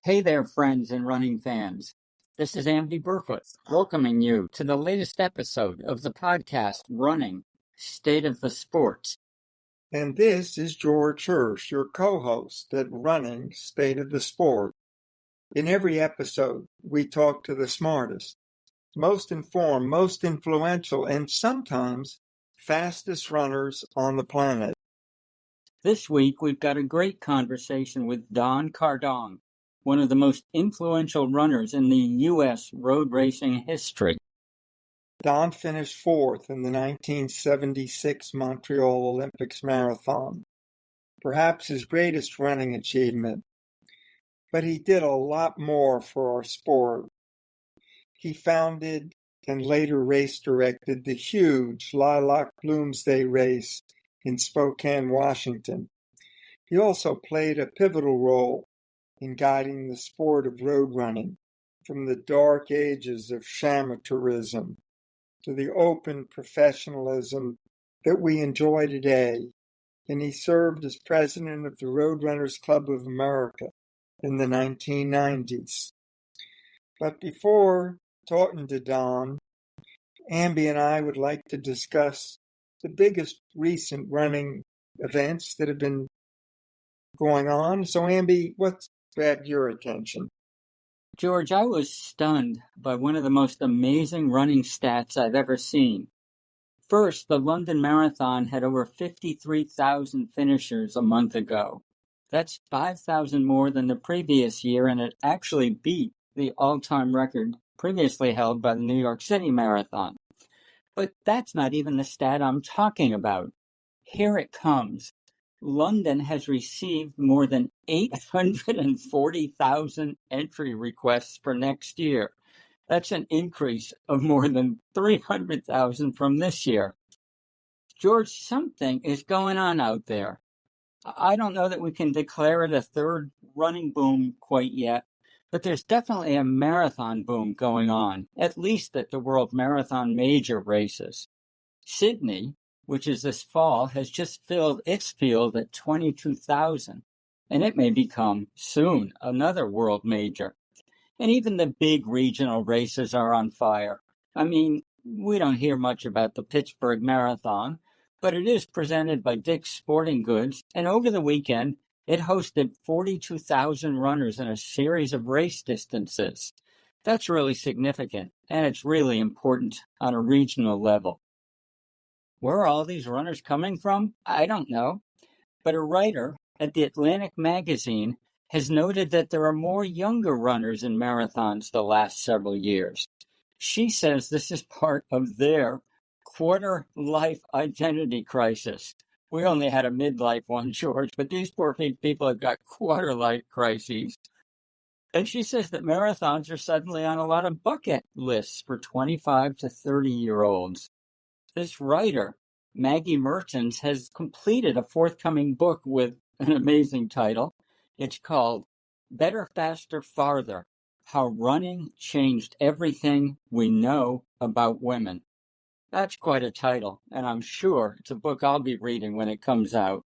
Hey there, friends and running fans. This is Amby welcoming you to the latest episode of the podcast, Running, State of the Sport. And this is George Hirsch, your co-host at Running, State of the Sport. In every episode, we talk to the smartest, most informed, most influential, and sometimes fastest runners on the planet. This week, we've got a great conversation with Don Kardong, one of the most influential runners in the U.S. road racing history. Don finished fourth in the 1976 Montreal Olympics Marathon, perhaps his greatest running achievement. But he did a lot more for our sport. He founded and later race-directed the huge Lilac Bloomsday race in Spokane, Washington. He also played a pivotal role in guiding the sport of road running from the dark ages of shamateurism to the open professionalism that we enjoy today. And he served as president of the Road Runners Club of America in the 1990s. But before talking to Don, Amby and I would like to discuss the biggest recent running events that have been going on. So, Amby, what's grabbed your attention? George, I was stunned by one of the most amazing running stats I've ever seen. First, the London Marathon had over 53,000 finishers a month ago. That's 5,000 more than the previous year, and it actually beat the all-time record previously held by the New York City Marathon. But that's not even the stat I'm talking about. Here it comes. London has received more than 840,000 entry requests for next year. That's an increase of more than 300,000 from this year. George, something is going on out there. I don't know that we can declare it a third running boom quite yet, but there's definitely a marathon boom going on, at least at the World Marathon major races. Sydney, which is this fall, has just filled its field at 22,000, and it may become soon another world major. And even the big regional races are on fire. I mean, we don't hear much about the Pittsburgh Marathon, but it is presented by Dick's Sporting Goods, and over the weekend, it hosted 42,000 runners in a series of race distances. That's really significant, and it's really important on a regional level. Where are all these runners coming from? I don't know. But a writer at the Atlantic magazine has noted that there are more younger runners in marathons the last several years. She says this is part of their quarter-life identity crisis. We only had a midlife one, George, but these poor people have got quarter-life crises. And she says that marathons are suddenly on a lot of bucket lists for 25 to 30-year-olds. This writer, Maggie Mertens, has completed a forthcoming book with an amazing title. It's called Better, Faster, Farther: How Running Changed Everything We Know About Women. That's quite a title, and I'm sure it's a book I'll be reading when it comes out.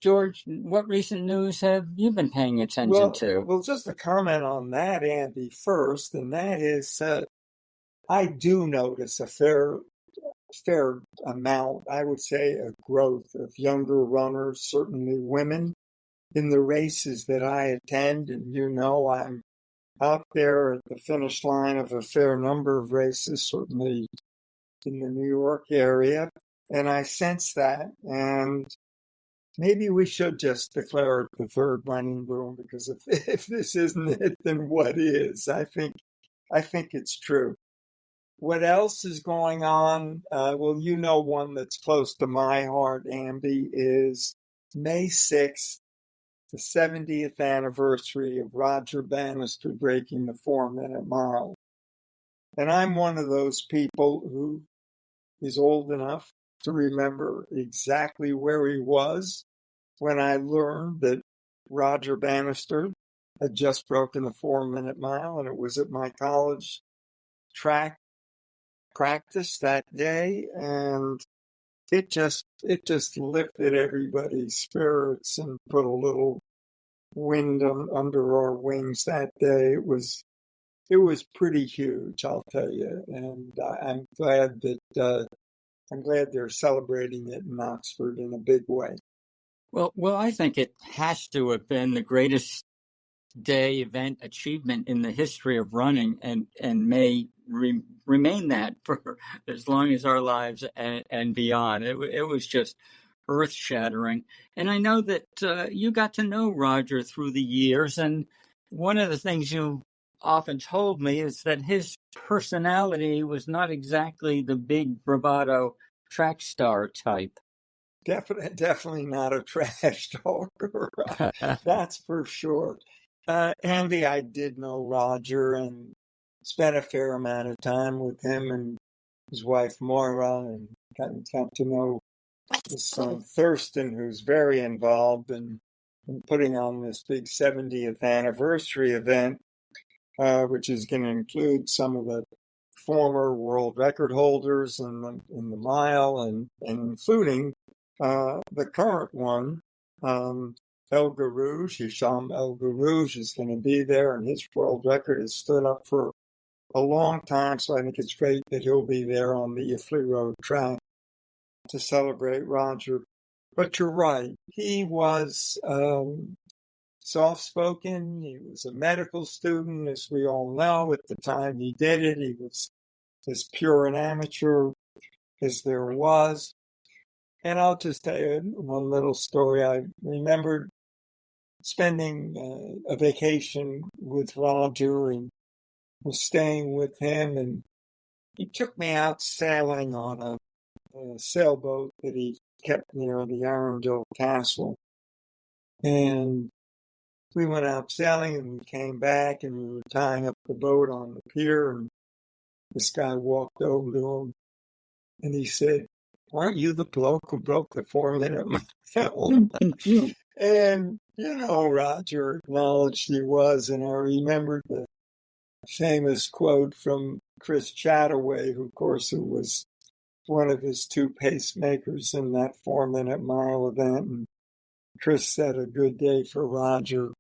George, what recent news have you been paying attention to? Well, just a comment on that, Andy, first, and that is I do notice a fair amount, I would say, a growth of younger runners, certainly women, in the races that I attend. And I'm out there at the finish line of a fair number of races, certainly in the New York area, and I sense that. And maybe we should just declare it the third running boom, because if this isn't it, then what is? I think it's true. What else is going on? Well, one that's close to my heart, Amby, is May 6th, the 70th anniversary of Roger Bannister breaking the 4-minute mile. And I'm one of those people who is old enough to remember exactly where he was when I learned that Roger Bannister had just broken the 4-minute mile, and it was at my college track practice that day, and it just lifted everybody's spirits and put a little wind under our wings that day. It was pretty huge, I'll tell you, and I'm glad they're celebrating it in Oxford in a big way. Well, I think it has to have been the greatest day event achievement in the history of running, and may remain that for as long as our lives and beyond. It was just earth shattering. And I know that you got to know Roger through the years, and one of the things you often told me is that his personality was not exactly the big bravado track star type. Definitely not a trash talker. That's for sure. Andy, I did know Roger and spent a fair amount of time with him and his wife Moira, and got to know his son Thurston, who's very involved in putting on this big 70th anniversary event, which is going to include some of the former world record holders in the mile, and including the current one, El Garouge. Hisham El Garouge is going to be there, and his world record has stood up for a long time, so I think it's great that he'll be there on the Iffley Road track to celebrate Roger. But you're right, he was soft-spoken. He was a medical student, as we all know. At the time he did it, he was as pure an amateur as there was. And I'll just tell you one little story. I remembered spending a vacation with Roger and was staying with him, and he took me out sailing on a sailboat that he kept near the Arundel Castle. And we went out sailing, and we came back, and we were tying up the boat on the pier, and this guy walked over to him, and he said, "Aren't you the bloke who broke the 4-minute mile?" And, Roger acknowledged he was, and I remembered the famous quote from Chris Chataway, who was one of his two pacemakers in that 4-minute mile event. And Chris said a good day for Roger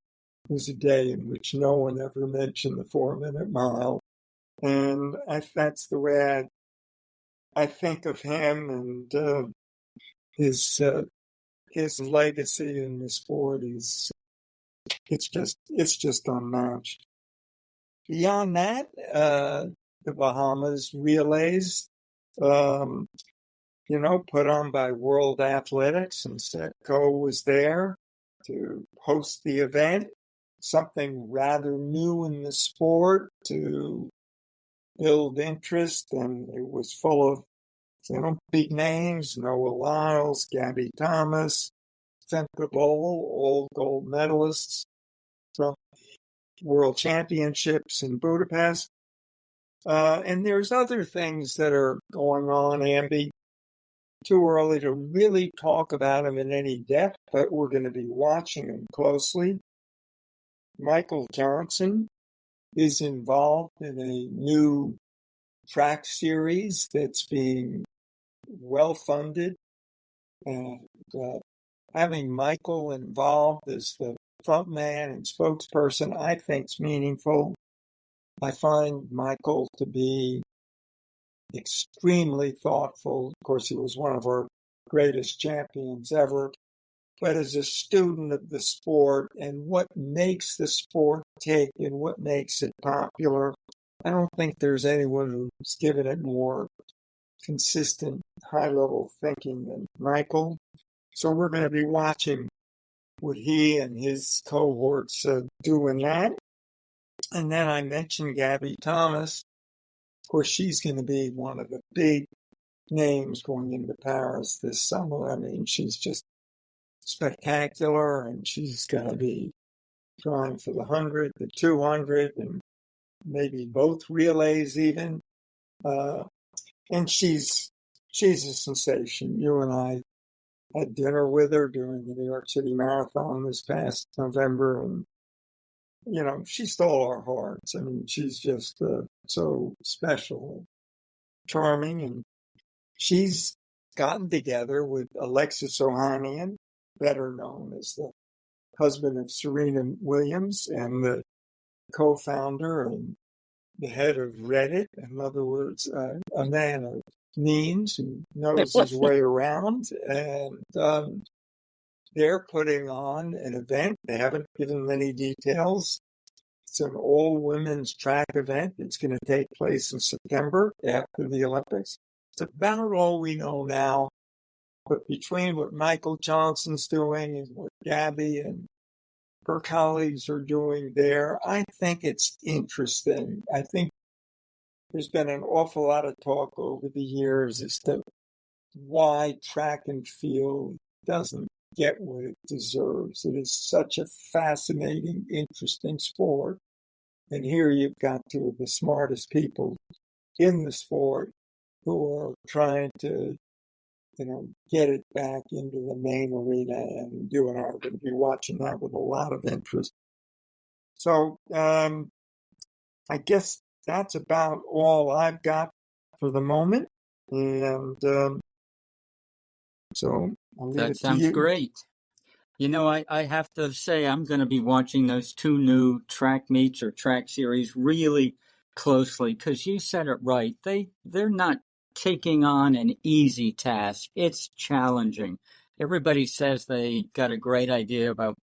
was a day in which no one ever mentioned the 4-minute mile. And that's the way I think of him, and his legacy in the sport it's just unmatched. Beyond that, the Bahamas relays, put on by World Athletics, and Setco was there to host the event. Something rather new in the sport to build interest, and it was full of big names: Noah Lyles, Gabby Thomas, Femke Bol, all gold medalists from World Championships in Budapest. And there's other things that are going on, Amby. Too early to really talk about them in any depth, but we're going to be watching them closely. Michael Johnson is involved in a new track series that's being well funded, and having Michael involved as the front man and spokesperson, I think, is meaningful. I find Michael to be extremely thoughtful. Of course, he was one of our greatest champions ever, but as a student of the sport and what makes the sport tick and what makes it popular, I don't think there's anyone who's given it more consistent, high-level thinking than Michael. So we're going to be watching what he and his cohorts do in that. And then I mentioned Gabby Thomas. Of course, she's going to be one of the big names going into Paris this summer. I mean, she's just spectacular, and she's going to be trying for the 100, the 200, and maybe both relays even. And she's a sensation. You and I had dinner with her during the New York City Marathon this past November, and she stole our hearts. I mean, she's just so special, charming, and she's gotten together with Alexis Ohanian, better known as the husband of Serena Williams and the co-founder and the head of Reddit. In other words, a man of means who knows his way around. And they're putting on an event. They haven't given many details. It's an all-women's track event. It's going to take place in September after the Olympics. It's about all we know now. But between what Michael Johnson's doing and what Gabby and her colleagues are doing there, I think it's interesting. I think there's been an awful lot of talk over the years as to why track and field doesn't get what it deserves. It is such a fascinating, interesting sport. And here you've got two of the smartest people in the sport who are trying to, get it back into the main arena, and you and I are going to be watching that with a lot of interest. So I guess that's about all I've got for the moment. And so I'll leave it to you. That sounds great. I have to say I'm going to be watching those two new track meets or track series really closely because you said it right. They're not taking on an easy task. It's challenging. Everybody says they got a great idea about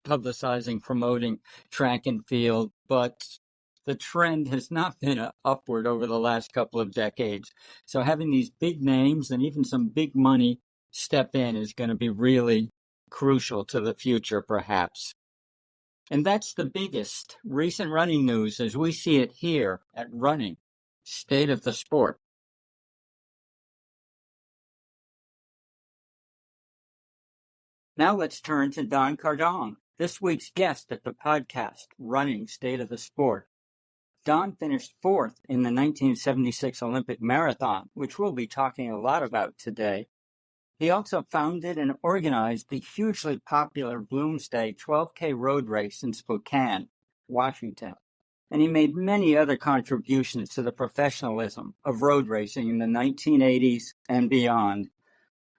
publicizing, promoting track and field, but the trend has not been upward over the last couple of decades. So having these big names and even some big money step in is going to be really crucial to the future, perhaps. And that's the biggest recent running news as we see it here at Running, State of the Sport. Now let's turn to Don Kardong, this week's guest at the podcast, Running State of the Sport. Don finished fourth in the 1976 Olympic Marathon, which we'll be talking a lot about today. He also founded and organized the hugely popular Bloomsday 12K road race in Spokane, Washington. And he made many other contributions to the professionalism of road racing in the 1980s and beyond.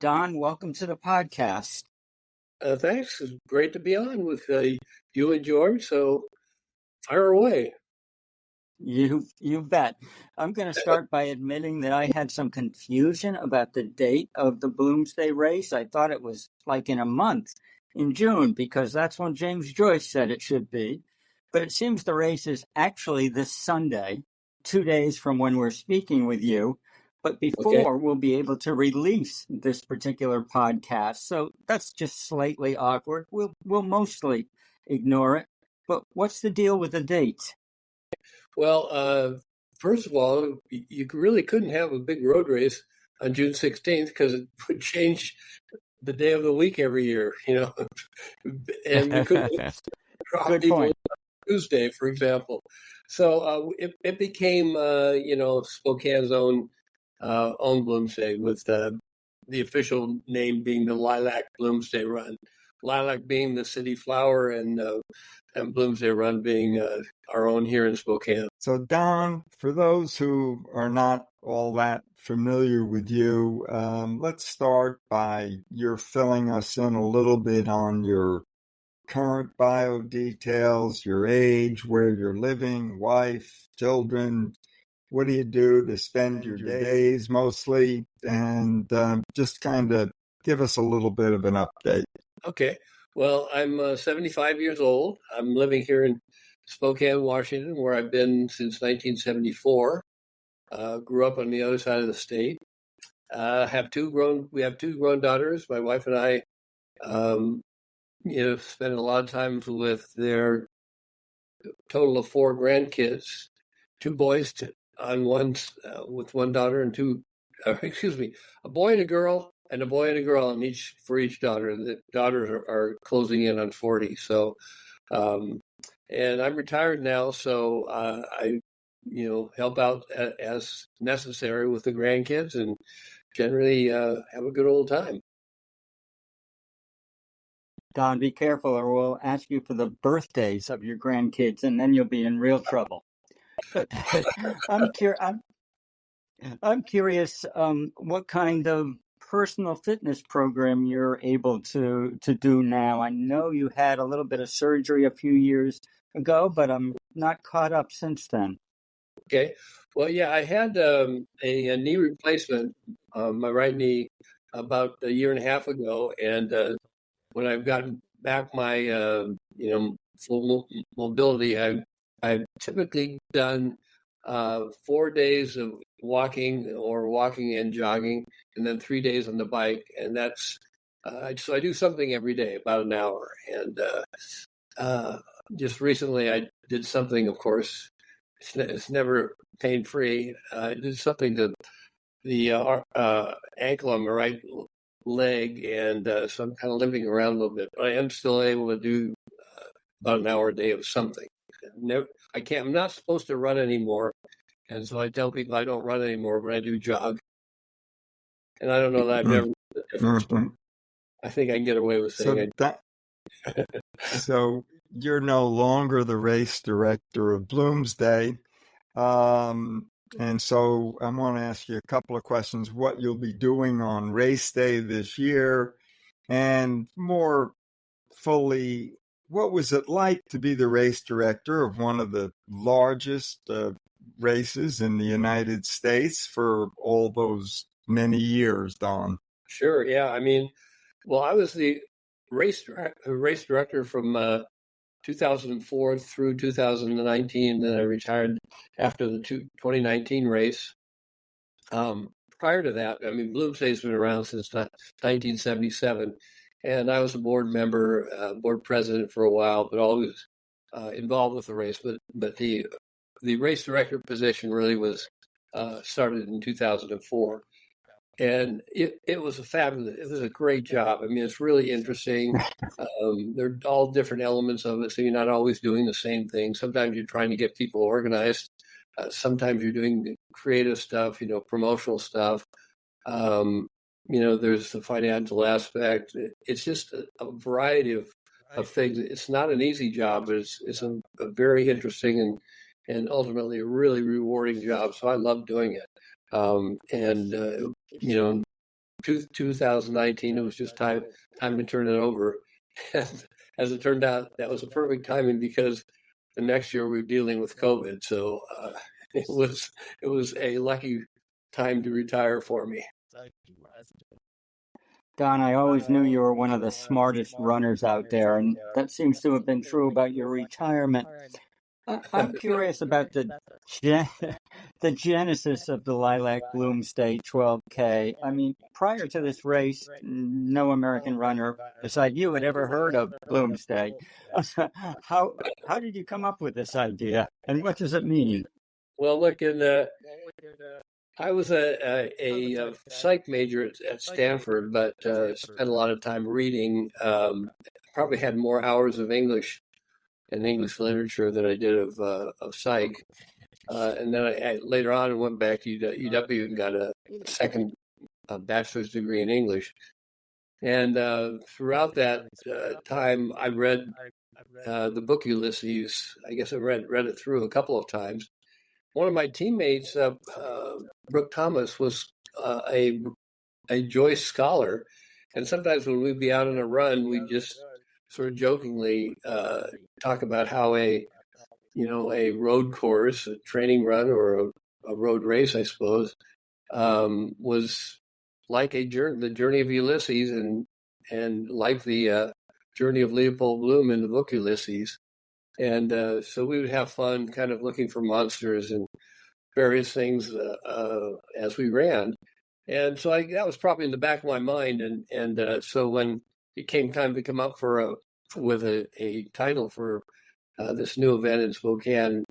Don, welcome to the podcast. Thanks. It's great to be on with you and George. So fire away. You bet. I'm going to start by admitting that I had some confusion about the date of the Bloomsday race. I thought it was like in a month, in June, because that's when James Joyce said it should be. But it seems the race is actually this Sunday, 2 days from when we're speaking with you. But before we'll be able to release this particular podcast. So that's just slightly awkward. We'll mostly ignore it. But what's the deal with the date? Well, first of all, you really couldn't have a big road race on June 16th because it would change the day of the week every year, and we couldn't drop Good people point. on Tuesday, for example. So it became, Spokane's own Bloomsday, with the official name being the Lilac Bloomsday Run. Lilac being the city flower, and Bloomsday Run being our own here in Spokane. So Don, for those who are not all that familiar with you, let's start by your filling us in a little bit on your current bio details, your age, where you're living, wife, children. What do you do to spend your days mostly? And just kind of give us a little bit of an update. Okay. Well, I'm 75 years old. I'm living here in Spokane, Washington, where I've been since 1974. Grew up on the other side of the state. We have two grown daughters. My wife and I, spend a lot of time with their total of 4 grandkids, 2 boys with one daughter and a boy and a girl, and a boy and a girl for each daughter. The daughters are closing in on 40. So, and I'm retired now, so I, help out as necessary with the grandkids and generally have a good old time. Don, be careful or we'll ask you for the birthdays of your grandkids and then you'll be in real trouble. I'm curious what kind of personal fitness program you're able to do now? I know you had a little bit of surgery a few years ago, but I'm not caught up since then. Okay. Well, yeah, I had a knee replacement, my right knee, about a year and a half ago, and when I've gotten back my full mobility, I've typically done 4 days of walking or walking and jogging, and then 3 days on the bike, and that's so I do something every day, about an hour, and just recently I did something, of course. It's never pain free. I did something to the ankle on my right leg, and so I'm kind of limping around a little bit. But I am still able to do about an hour a day of something. Never, I can't. I'm not supposed to run anymore, and so I tell people I don't run anymore, but I do jog. And I don't know that I've never. I think I can get away with saying So you're no longer the race director of Bloomsday. And so I want to ask you a couple of questions, what you'll be doing on race day this year, and more fully, what was it like to be the race director of one of the largest races in the United States for all those many years, Don? Sure. Yeah. I mean, well, I was the race director from 2004 through 2019. Then I retired after the 2019 race. Prior to that, I mean, Bloomsday's been around since 1977, and I was a board member, board president for a while, but always involved with the race. But the race director position really was started in 2004. And it was it was a great job. I mean, it's really interesting. There are all different elements of it, so you're not always doing the same thing. Sometimes you're trying to get people organized. Sometimes you're doing creative stuff, promotional stuff. There's the financial aspect. It's just a variety of things. It's not an easy job, but it's a very interesting and ultimately a really rewarding job. So I love doing it. 2019, it was just time to turn it over. And as it turned out, that was a perfect timing because the next year we were dealing with COVID. So it was a lucky time to retire for me. Don, I always knew you were one of the smartest runners out there, and that seems to have been true about your retirement. I'm curious about the genesis of the Lilac Bloomsday 12K. I mean, prior to this race, no American runner beside you had ever heard of Bloomsday. How did you come up with this idea, and what does it mean? Well, look, I was a psych major at Stanford, but spent a lot of time reading. Probably had more hours of English and English literature than I did of psych. And then I later on went back to UW and got a second bachelor's degree in English. And throughout that time, I read the book Ulysses. I guess I read it through a couple of times. One of my teammates, Brooke Thomas, was a Joyce scholar, and sometimes when we'd be out on a run, we'd just sort of jokingly talk about how a road course, a training run, or a road race, I suppose, was like the journey of Ulysses, and like the journey of Leopold Bloom in the book Ulysses. And so we would have fun kind of looking for monsters and various things as we ran. And so that was probably in the back of my mind. And so when it came time to come up with a title for this new event in Spokane,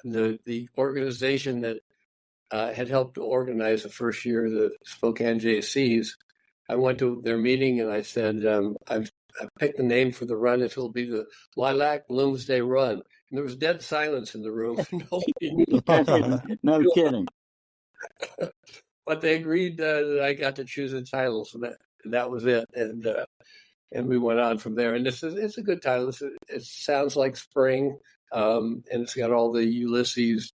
the organization that had helped to organize the first year, the Spokane JCs, I went to their meeting and I said, I've picked the name for the run. It'll be the Lilac Bloomsday Run. And there was dead silence in the room. No kidding. But they agreed that I got to choose a title, so that was it. And we went on from there. And it's a good title. It sounds like spring, and it's got all the Ulysses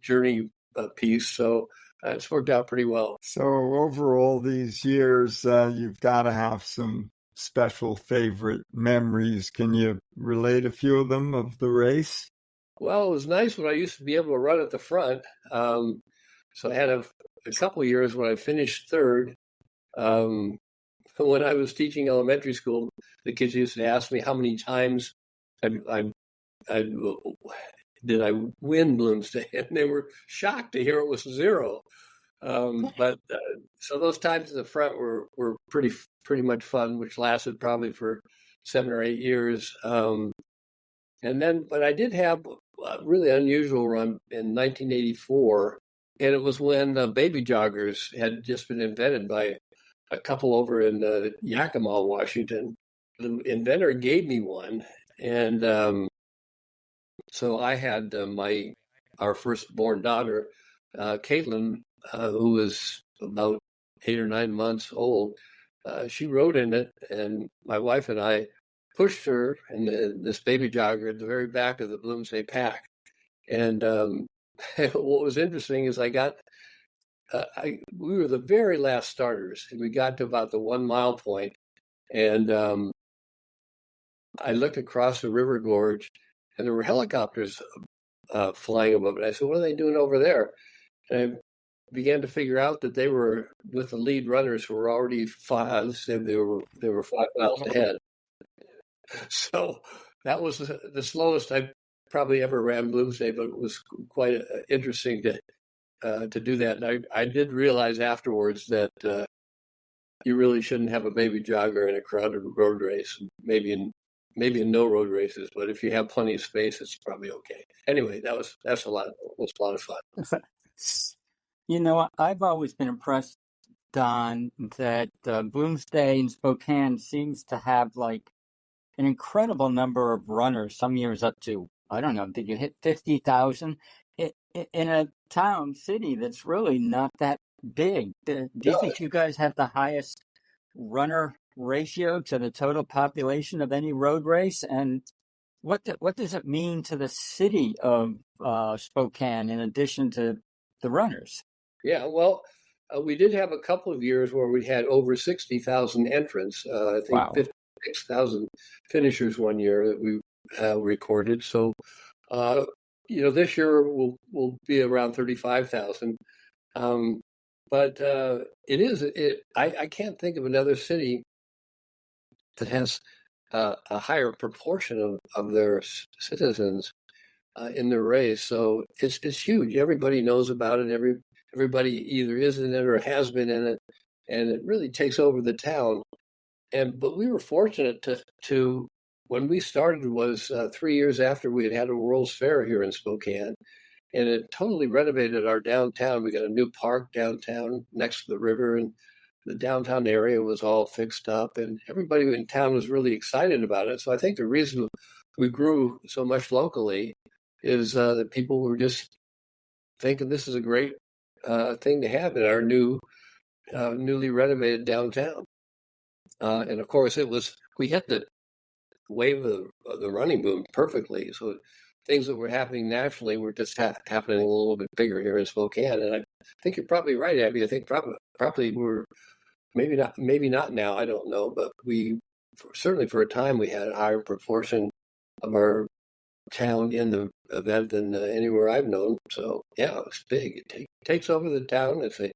journey piece. So it's worked out pretty well. So over all these years, you've got to have some special favorite memories. Can you relate a few of them of the race? Well, it was nice when I used to be able to run at the front. So I had a couple of years when I finished third. When I was teaching elementary school, the kids used to ask me how many times I did I win Bloomsday, and they were shocked to hear it was 0. But so those times in the front were pretty much fun, which lasted probably for 7 or 8 years. But I did have a really unusual run in 1984, and it was when baby joggers had just been invented by a couple over in Yakima, Washington. The inventor gave me one, and so I had our firstborn daughter, Caitlin, who was about 8 or 9 months old. She rode in it, and my wife and I pushed her and this baby jogger at the very back of the Bloomsday pack. And what was interesting is we were the very last starters, and we got to about the 1 mile point, and I looked across the river gorge, and there were helicopters flying above it. I said, "What are they doing over there?" And I began to figure out that they were with the lead runners who were already they were 5 miles ahead. So that was the slowest I probably ever ran Bloomsday, but it was quite interesting to do that. And I did realize afterwards that you really shouldn't have a baby jogger in a crowded road race. Maybe in no road races, but if you have plenty of space, it's probably okay. Anyway, that was a lot of fun. You know, I've always been impressed, Don, that Bloomsday in Spokane seems to have like an incredible number of runners. Some years up to, I don't know, did you hit 50,000 in a city that's really not that big? Do you think you guys have the highest runner ratio to the total population of any road race? And what does it mean to the city of Spokane in addition to the runners? Yeah, well, we did have a couple of years where we had over 60,000 entrants. I think Wow. 56,000 finishers one year that we recorded. So, this year will be around 35,000. But I can't think of another city that has a higher proportion of their citizens in the race. So it's huge. Everybody knows about it. Everybody either is in it or has been in it, and it really takes over the town. But we were fortunate to when we started was 3 years after we had a World's Fair here in Spokane, and it totally renovated our downtown. We got a new park downtown next to the river, and the downtown area was all fixed up, and everybody in town was really excited about it. So I think the reason we grew so much locally is that people were just thinking this is a great thing to have in our newly renovated downtown. And of course, we hit the wave of the running boom perfectly. So things that were happening nationally were just happening a little bit bigger here in Spokane. And I think you're probably right, Abby. I think probably we're maybe not now. I don't know, but certainly for a time we had a higher proportion of our town in the event than anywhere I've known. So yeah, it's big. It takes over the town. It's a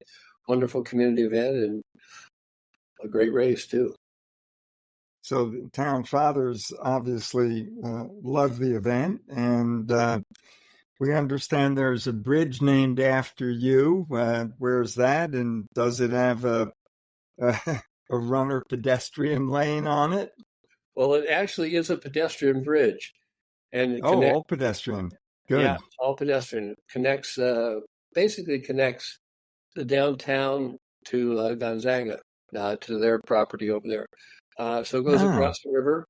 wonderful community event and a great race too. So the town fathers obviously love the event, and we understand there's a bridge named after you. Where's that? And does it have a runner pedestrian lane on it? Well, it actually is a pedestrian bridge. And all pedestrian. Good. Yeah, all pedestrian. Basically connects the downtown to Gonzaga, to their property over there. So it goes across the river.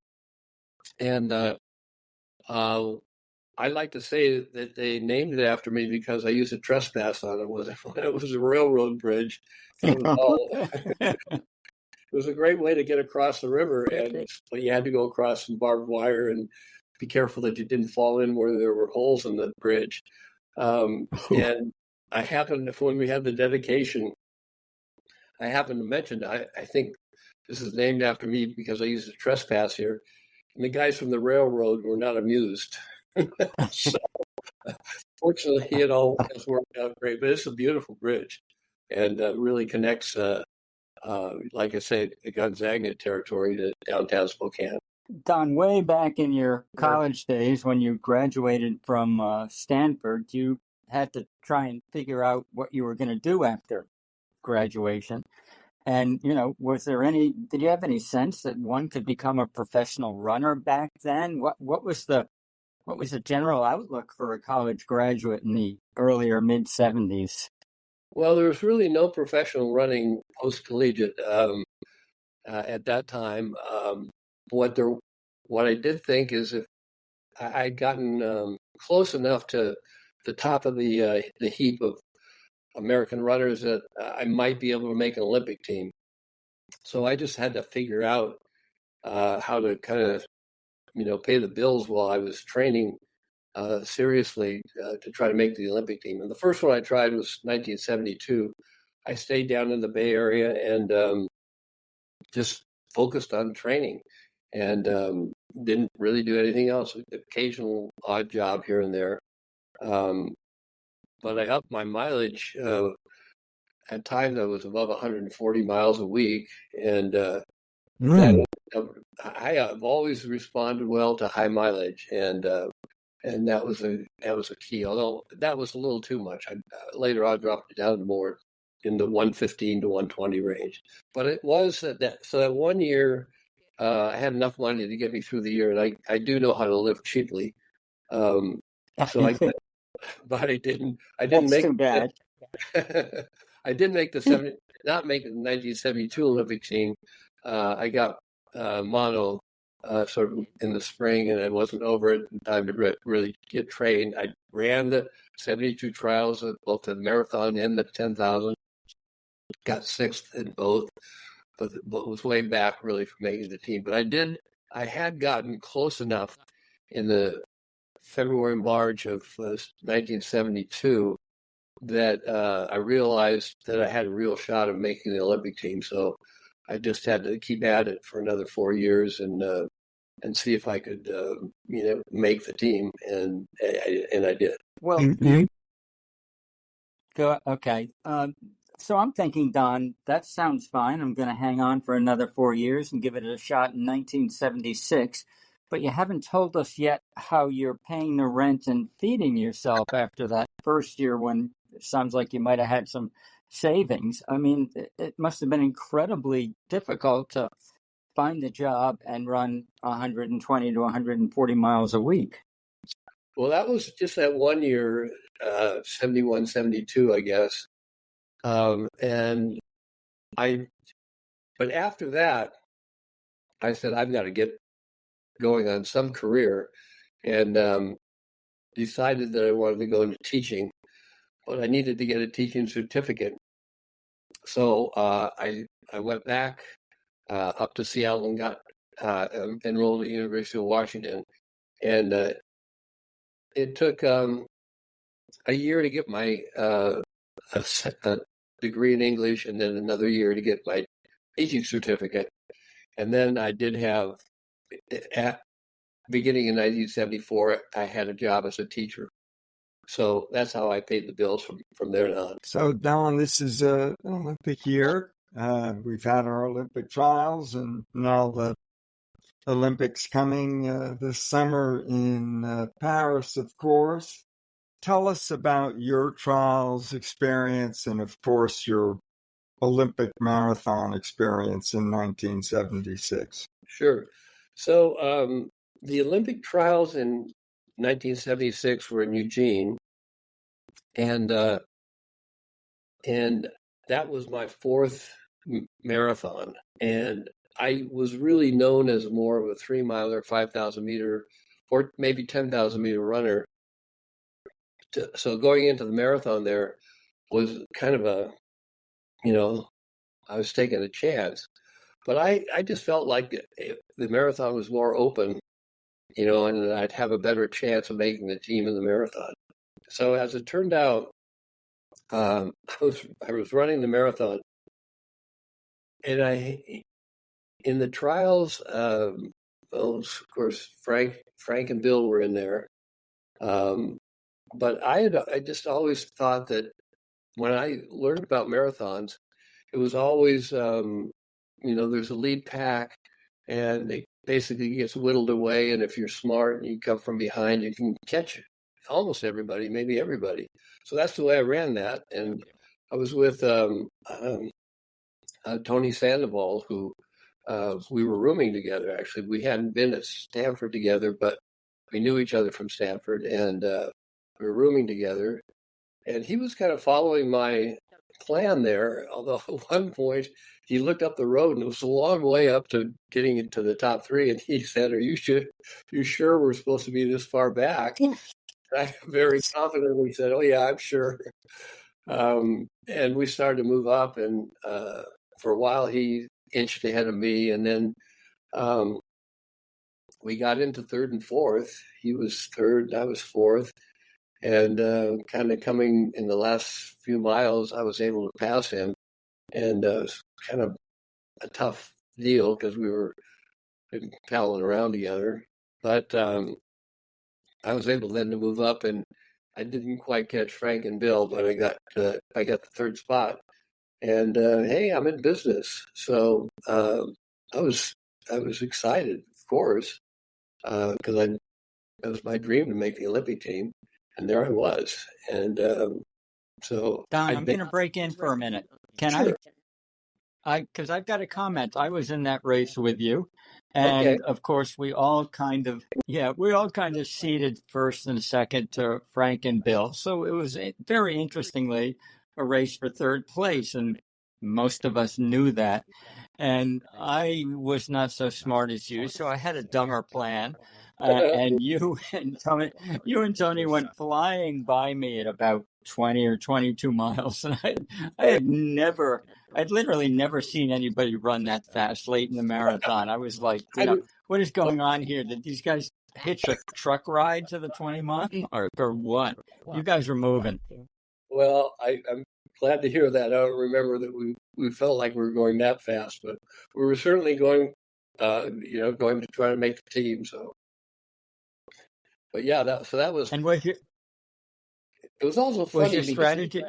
And I like to say that they named it after me because I used to trespass on it when it was a railroad bridge. It was a great way to get across the river, but you had to go across some barbed wire and be careful that you didn't fall in where there were holes in the bridge. And I happened, when we had the dedication, I happened to mention, I think this is named after me because I used to trespass here. And the guys from the railroad were not amused. So, fortunately, it all has worked out great. But it's a beautiful bridge and really connects, like I said, the Gonzaga territory to downtown Spokane. Don, way back in your college days when you graduated from Stanford, you had to try and figure out what you were going to do after graduation. And, did you have any sense that one could become a professional runner back then? What was the general outlook for a college graduate in the earlier mid 70s? Well, there was really no professional running post-collegiate at that time. What I did think is if I'd gotten close enough to the top of the heap of American runners that I might be able to make an Olympic team. So I just had to figure out how to kind of, pay the bills while I was training seriously to try to make the Olympic team. And the first one I tried was 1972. I stayed down in the Bay Area and just focused on training and didn't really do anything else. Occasional odd job here and there. But I upped my mileage. At times I was above 140 miles a week. And I have always responded well to high mileage. And that was a key. Although that was a little too much. Later on dropped it down to more in the 115 to 120 range. But it was that 1 year I had enough money to get me through the year, and I do know how to live cheaply. So but I didn't That's make too bad. I did make not make the 1972 Olympic team. I got mono sort of in the spring, and I wasn't over it in time to really get trained. I ran the 72 trials, both the marathon and the 10,000. Got sixth in both, but was way back really from making the team. But I had gotten close enough in the February, March of 1972 that I realized that I had a real shot of making the Olympic team. So I just had to keep at it for another 4 years and see if I could, make the team, and I did. Well, okay. So I'm thinking, Don, that sounds fine. I'm going to hang on for another 4 years and give it a shot in 1976. But you haven't told us yet how you're paying the rent and feeding yourself after that first year, when it sounds like you might have had some savings. I mean, it must have been incredibly difficult to find a job and run 120 to 140 miles a week. Well, that was just that 1 year, 71, 72, I guess. But after that, I said, I've got to get going on some career, and decided that I wanted to go into teaching, but I needed to get a teaching certificate. So I went back up to Seattle and got enrolled at the University of Washington. And it took a year to get my a degree in English, and then another year to get my teaching certificate. And then I did have, at beginning in 1974, I had a job as a teacher. So that's how I paid the bills from there on. So, Don, this is an Olympic year. We've had our Olympic trials, and now the Olympics coming this summer in Paris, of course. Tell us about your trials experience and, of course, your Olympic marathon experience in 1976. Sure. So the Olympic trials in 1976 were in Eugene, and that was my fourth marathon. And I was really known as more of a 3 miler, 5,000 meter, or maybe 10,000 meter runner. So going into the marathon there was kind of a, I was taking a chance. But I just felt like the marathon was more open, and I'd have a better chance of making the team in the marathon. So as it turned out, I was running the marathon, and in the trials, well, of course, Frank and Bill were in there. But I just always thought that when I learned about marathons, it was always, there's a lead pack, and it basically gets whittled away. And if you're smart and you come from behind, you can catch almost everybody, maybe everybody. So that's the way I ran that. And I was with Tony Sandoval, who we were rooming together. Actually, we hadn't been at Stanford together, but we knew each other from Stanford, and we were rooming together. And he was kind of following my plan there, although at one point he looked up the road and it was a long way up to getting into the top three. And he said, you sure we're supposed to be this far back? And I very confidently said, oh yeah, I'm sure. And we started to move up, and for a while he inched ahead of me, and then we got into third and fourth. He was third, I was fourth. And kind of coming in the last few miles, I was able to pass him. And it was kind of a tough deal because we were palling around together. But I was able then to move up, and I didn't quite catch Frank and Bill, but I got the third spot. And hey, I'm in business. So I was excited, of course, because it was my dream to make the Olympic team. And there I was. And so Don, I'm going to break in for a minute. Can sure. Because I've got a comment. I was in that race with you. And Okay. of course, we all kind of seeded first and second to Frank and Bill. So it was very interestingly a race for third place. And most of us knew that. And I was not so smart as you. So I had a dumber plan. And you and Tony went flying by me at about 20 or 22 miles. And I'd literally never seen anybody run that fast late in the marathon. I was like, what is going on here? Did these guys hitch a truck ride to the 20 mile or what? You guys were moving. Well, I'm glad to hear that. I don't remember that we felt like we were going that fast, but we were certainly going, going to try to make the team. So, but yeah, that was. And it was also funny. Was your strategy?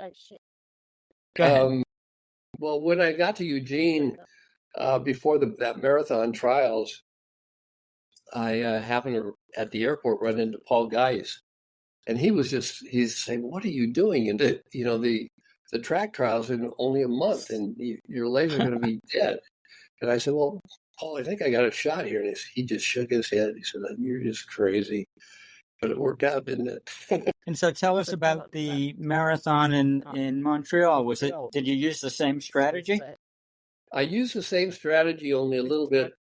Go ahead. Well, when I got to Eugene before that marathon trials, I happened to at the airport run into Paul Geis, and he's saying, "What are you doing?" And the track trials in only a month, and your legs are going to be dead. And I said, "Well, Paul, I think I got a shot here." And he just shook his head. He said, "You're just crazy." But it worked out, didn't it? And so tell us about the marathon in Montreal. Did you use the same strategy? I used the same strategy, only a little bit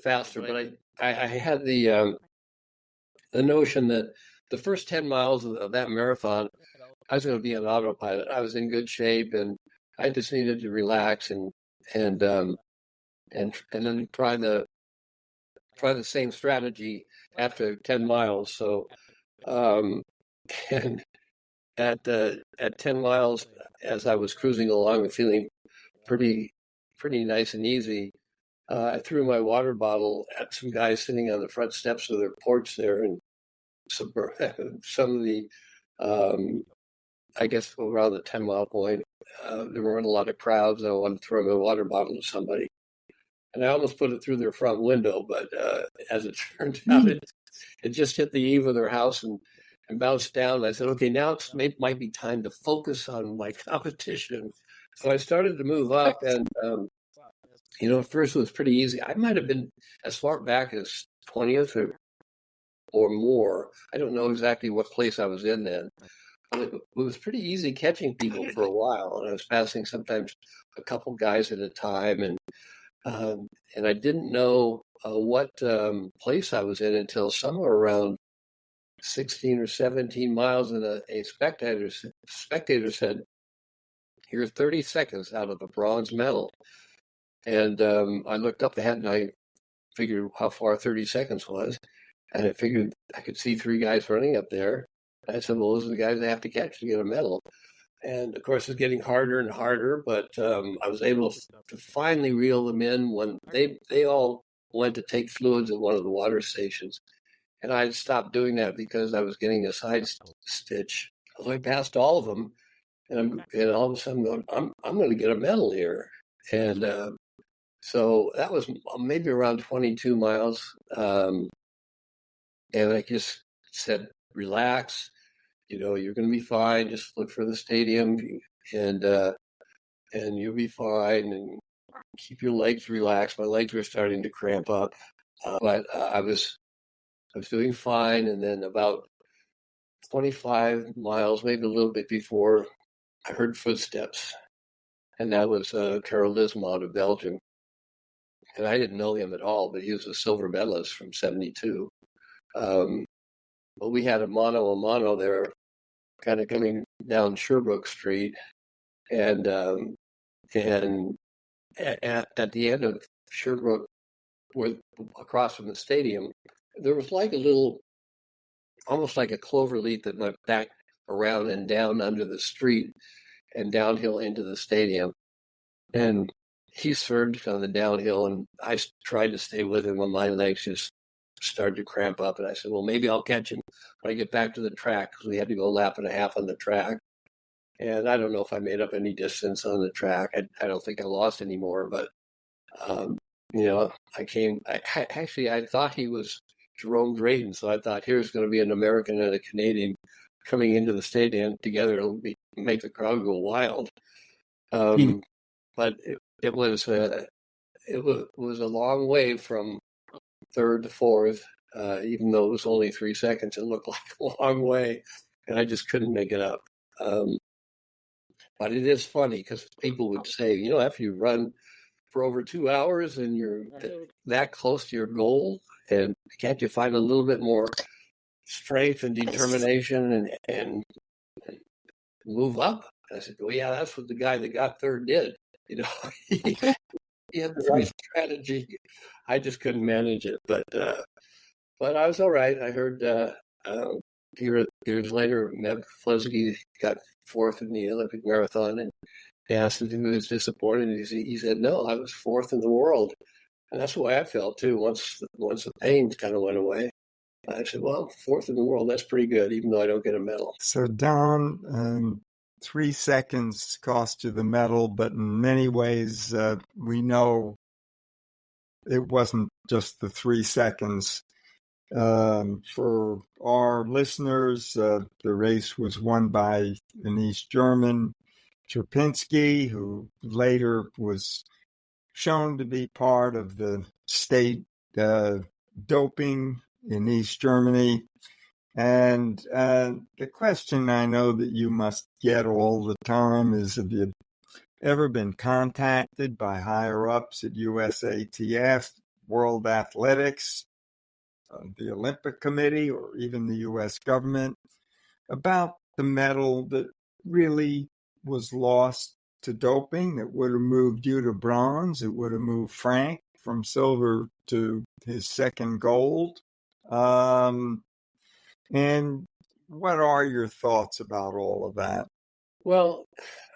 faster. But I had the notion that the first 10 miles of that marathon, I was going to be on autopilot. I was in good shape, and I just needed to relax and then try the same strategy after 10 miles. So, and at 10 miles, as I was cruising along and feeling pretty nice and easy, I threw my water bottle at some guys sitting on the front steps of their porch there, and some of the, I guess around the 10-mile point, there weren't a lot of crowds. I wanted to throw my water bottle to somebody. And I almost put it through their front window, but as it turned out, it just hit the eave of their house and bounced down. And I said, okay, now it might be time to focus on my competition. So I started to move up, and at first it was pretty easy. I might have been as far back as 20th or more. I don't know exactly what place I was in then. But it was pretty easy catching people for a while, and I was passing sometimes a couple guys at a time, and I didn't know what place I was in until somewhere around 16 or 17 miles, and a spectator said, "You're 30 seconds out of the bronze medal." And I looked up ahead, and I figured how far 30 seconds was, and I figured I could see three guys running up there. I said, well, those are the guys I have to catch to get a medal. And of course, it's getting harder and harder, but I was able to finally reel them in when they all went to take fluids at one of the water stations. And I stopped doing that because I was getting a side stitch. So I passed all of them, and all of a sudden going, I'm going to get a medal here. And so that was maybe around 22 miles. And I just said, relax, you're going to be fine. Just look for the stadium and you'll be fine, and keep your legs relaxed. My legs were starting to cramp up, but I was doing fine. And then about 25 miles, maybe a little bit before, I heard footsteps, and that was Karel Lism out of Belgium. And I didn't know him at all, but he was a silver medalist from '72. But we had a mano there, kind of coming down Sherbrooke Street, and at the end of Sherbrooke, across from the stadium, there was like a little, almost like a clover leaf that went back around and down under the street and downhill into the stadium. And he surged on the downhill, and I tried to stay with him when my legs just started to cramp up. And I said, well, maybe I'll catch him when I get back to the track, because we had to go a lap and a half on the track. And I don't know if I made up any distance on the track. I don't think I lost any more, but, I thought he was Jerome Drayton. So I thought, here's going to be an American and a Canadian coming into the stadium together. It'll make the crowd go wild. But it was a long way from third to fourth, even though it was only 3 seconds. It looked like a long way, and I just couldn't make it up. But it is funny, because people would say, after you run for over 2 hours and you're that close to your goal, and can't you find a little bit more strength and determination and move up? I said, well, yeah, that's what the guy that got third did. He had the right strategy. I just couldn't manage it, but I was all right. I heard years later, Meb Flesky got fourth in the Olympic marathon, and they asked him if he was disappointed. And he said, no, I was fourth in the world. And that's the way I felt too. Once the pain kind of went away, I said, well, fourth in the world, that's pretty good, even though I don't get a medal. So, Don, 3 seconds cost you the medal, but in many ways, we know it wasn't just the 3 seconds. For our listeners, the race was won by an East German, Czerpinski, who later was shown to be part of the state doping in East Germany. And the question I know that you must get all the time is, have you ever been contacted by higher-ups at USATF, World Athletics, the Olympic Committee, or even the U.S. government about the medal that really was lost to doping, that would have moved you to bronze? It would have moved Frank from silver to his second gold. And what are your thoughts about all of that? Well,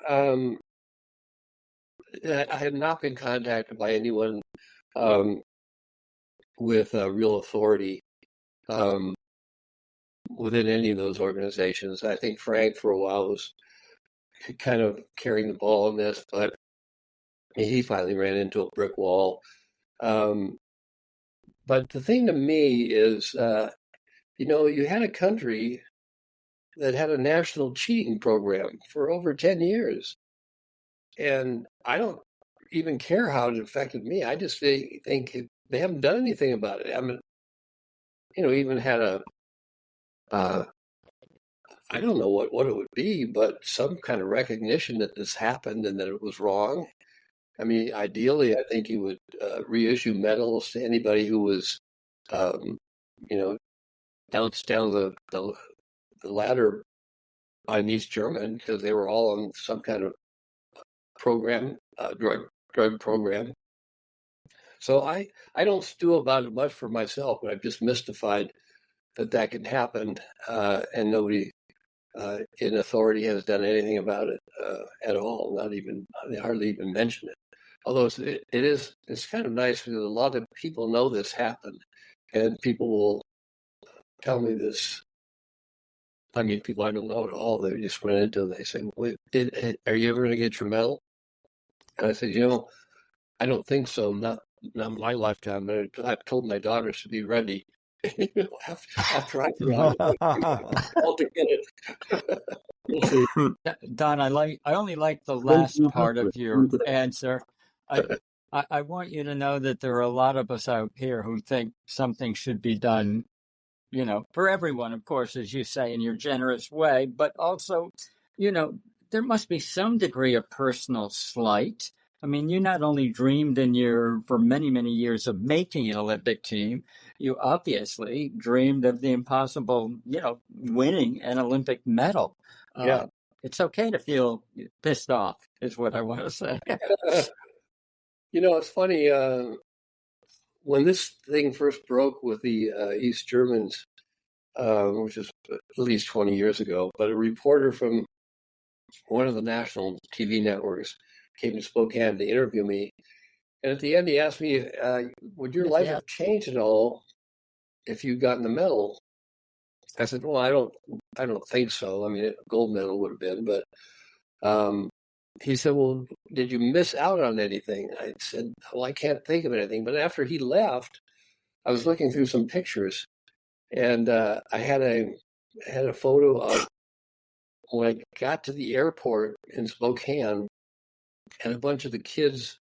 I have not been contacted by anyone with real authority within any of those organizations. I think Frank, for a while, was kind of carrying the ball on this, but he finally ran into a brick wall. But the thing to me is, you had a country that had a national cheating program for over 10 years. And I don't even care how it affected me. I just think they haven't done anything about it. I mean, even had I don't know what it would be, but some kind of recognition that this happened and that it was wrong. I mean, ideally, I think you would reissue medals to anybody who was, down the ladder on East German, because they were all on some kind of program, drug program. So I don't stew about it much for myself, but I'm just mystified that can happen, and nobody in authority has done anything about it at all. Not even, they hardly even mention it. Although it's kind of nice because a lot of people know this happened, and people will tell me this. I mean, people I don't know at all. They just run into it. They say, "Wait, are you ever going to get your medal?" And I said, I don't think so. Not my lifetime. I've told my daughters to be ready. After I forgot all to get it. We'll see. Don, I only like the last part of your answer. I want you to know that there are a lot of us out here who think something should be done, for everyone, of course, as you say, in your generous way, but also, there must be some degree of personal slight. I mean, you not only dreamed for many, many years of making an Olympic team, you obviously dreamed of the impossible, winning an Olympic medal. Yeah. It's okay to feel pissed off, is what I want to say. It's funny. When this thing first broke with the East Germans, which is at least 20 years ago, but a reporter from one of the national TV networks came to Spokane to interview me. And at the end, he asked me, would your life have changed at all if you'd gotten the medal? I said, well, I don't think so. I mean, a gold medal would have been, but he said, well, did you miss out on anything? I said, well, I can't think of anything. But after he left, I was looking through some pictures, and I had a photo of when I got to the airport in Spokane, and a bunch of the kids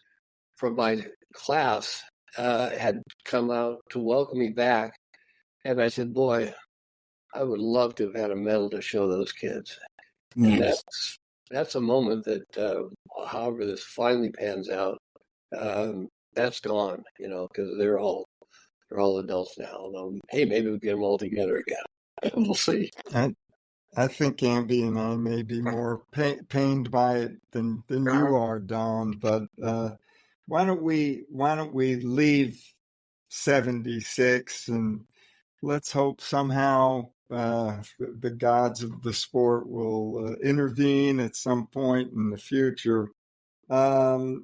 from my class had come out to welcome me back. And I said, boy, I would love to have had a medal to show those kids. And that's a moment that, however this finally pans out, that's gone, because they're all adults now. Although, hey, maybe we'll get them all together again. We'll see. I think Amby and I may be more pained by it than you are, Don. But why don't we leave 76 and let's hope somehow the gods of the sport will intervene at some point in the future, and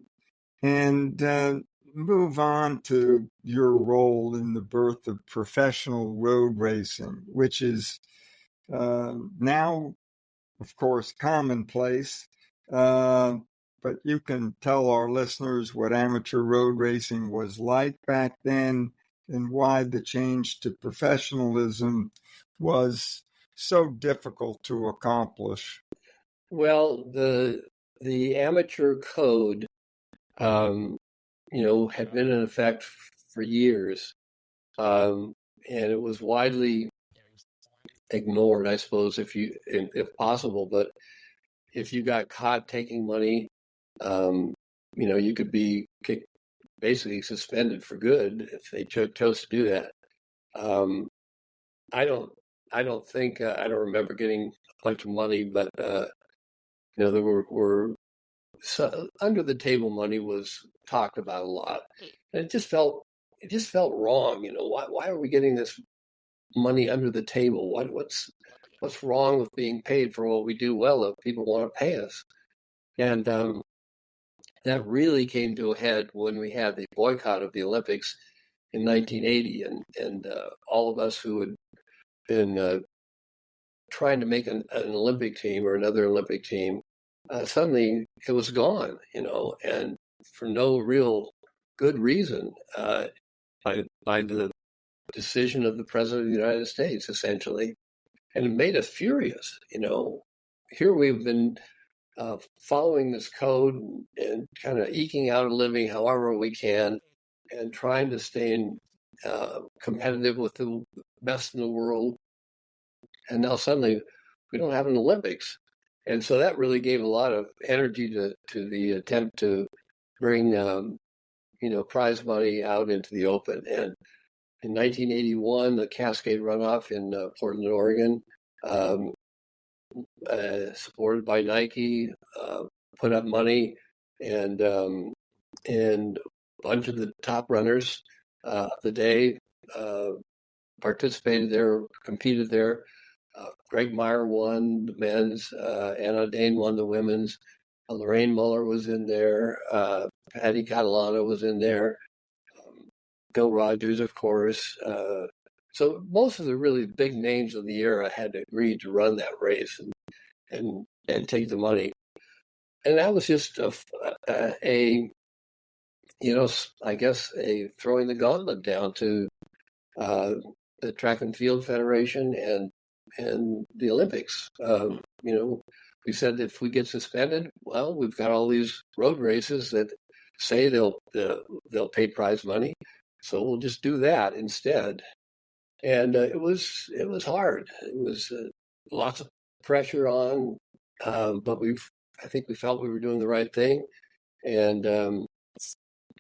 move on to your role in the birth of professional road racing, which is now, of course, commonplace. But you can tell our listeners what amateur road racing was like back then and why the change to professionalism was so difficult to accomplish. Well, the amateur code, had been in effect for years, and it was widely ignored, I suppose, if possible. But if you got caught taking money, you could be basically suspended for good if they chose to do that. I don't think I don't remember getting a bunch of money, but there were under the table money was talked about a lot, and it just felt wrong. Why are we getting this money under the table? What's wrong with being paid for what we do well if people want to pay us? And that really came to a head when we had the boycott of the Olympics in 1980, and all of us who had been trying to make an Olympic team or another Olympic team, suddenly it was gone, and for no real good reason, by the decision of the President of the United States, essentially. And it made us furious, Here we've been following this code and kind of eking out a living however we can and trying to stay competitive with the best in the world. And now suddenly we don't have an Olympics. And so that really gave a lot of energy to the attempt to bring, prize money out into the open. And in 1981, the Cascade Runoff in Portland, Oregon, supported by Nike, put up money, and a bunch of the top runners of the day participated there, competed there. Greg Meyer won the men's. Anna Dane won the women's. Lorraine Muller was in there. Patty Catalano was in there. Bill Rogers, of course. So most of the really big names of the era had agreed to run that race and take the money. And that was just I guess a throwing the gauntlet down to the Track and Field Federation and the Olympics. We said if we get suspended, well, we've got all these road races that say they'll pay prize money, so we'll just do that instead. And it was hard. It was lots of pressure on, but I think we felt we were doing the right thing. And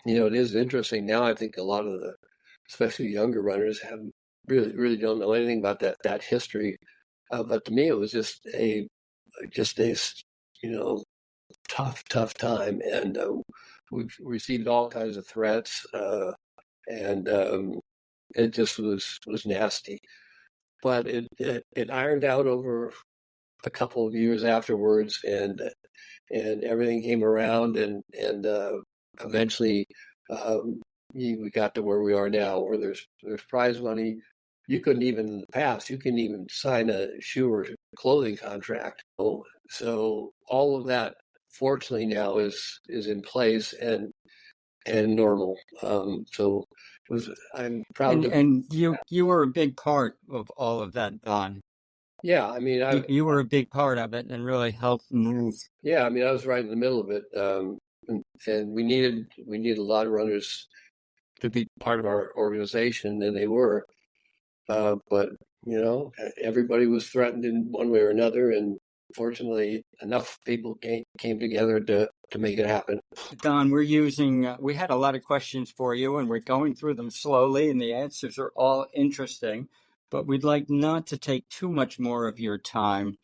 it is interesting now. I think a lot of the, especially younger runners, have really don't know anything about that history. But to me, it was just a tough time, and we've received all kinds of threats, and it just was nasty. But it ironed out over a couple of years afterwards, and everything came around, and eventually we got to where we are now, where there's prize money. You couldn't even, in the past, you couldn't even sign a shoe or clothing contract. So all of that, fortunately, now is in place and normal. So I'm proud. And you were a big part of all of that, Don. Yeah, I mean, you were a big part of it and really helped move. Yeah, I mean, I was right in the middle of it, and we needed a lot of runners to be part of our organization, and they were. But everybody was threatened in one way or another, and fortunately, enough people came together to make it happen. Don, we had a lot of questions for you, and we're going through them slowly, and the answers are all interesting, but we'd like not to take too much more of your time.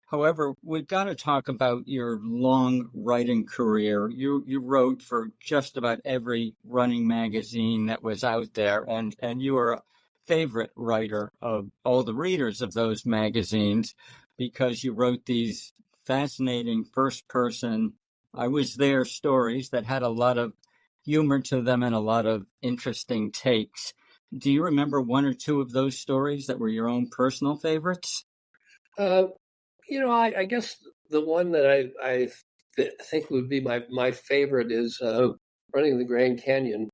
However, we've got to talk about your long writing career. You wrote for just about every running magazine that was out there, and you were a favorite writer of all the readers of those magazines because you wrote these fascinating first-person, I was there stories that had a lot of humor to them and a lot of interesting takes. Do you remember one or two of those stories that were your own personal favorites? I guess the one that I think would be my favorite is running the Grand Canyon,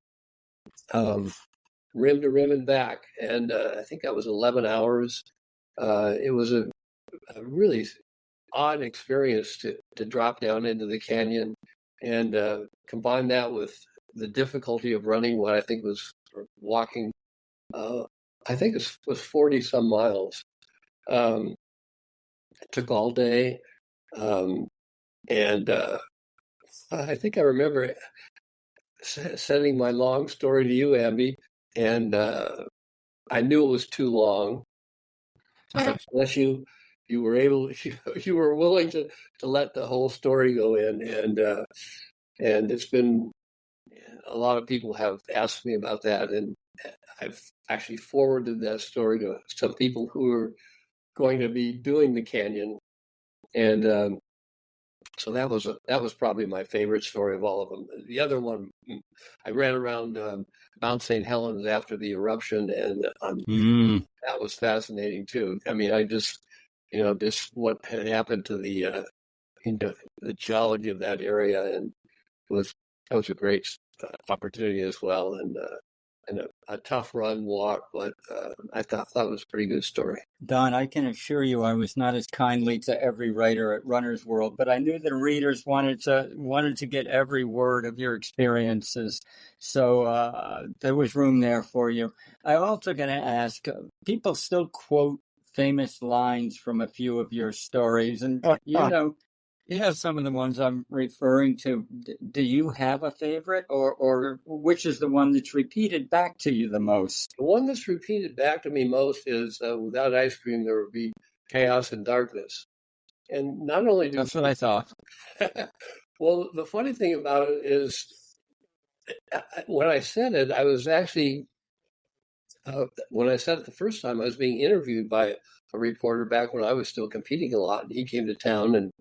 rim to rim and back, and I think that was 11 hours. It was a really odd experience to drop down into the canyon and combine that with the difficulty of running what I think was walking. I think it was 40 some miles. It took all day. And I think I remember sending my long story to you, Amby, and I knew it was too long. Unless you were able, you were willing to let the whole story go in, and it's been, a lot of people have asked me about that, and I've actually forwarded that story to some people who are going to be doing the canyon, and so that was probably my favorite story of all of them. The other one, I ran around Mount St. Helens after the eruption, and that was fascinating too. I mean, I just what had happened to the geology of that area, and that was a great opportunity as well, and a tough run walk, but I thought it was a pretty good story. Don, I can assure you I was not as kindly to every writer at Runner's World, but I knew the readers wanted to get every word of your experiences, so there was room there for you. I'm also going to ask, people still quote famous lines from a few of your stories, and you have some of the ones I'm referring to. Do you have a favorite, or which is the one that's repeated back to you the most? The one that's repeated back to me most is, without ice cream, there would be chaos and darkness. And not only That's what I thought. Well, the funny thing about it is, when I said it, I was actually, when I said it the first time, I was being interviewed by a reporter back when I was still competing a lot. And he came to town, and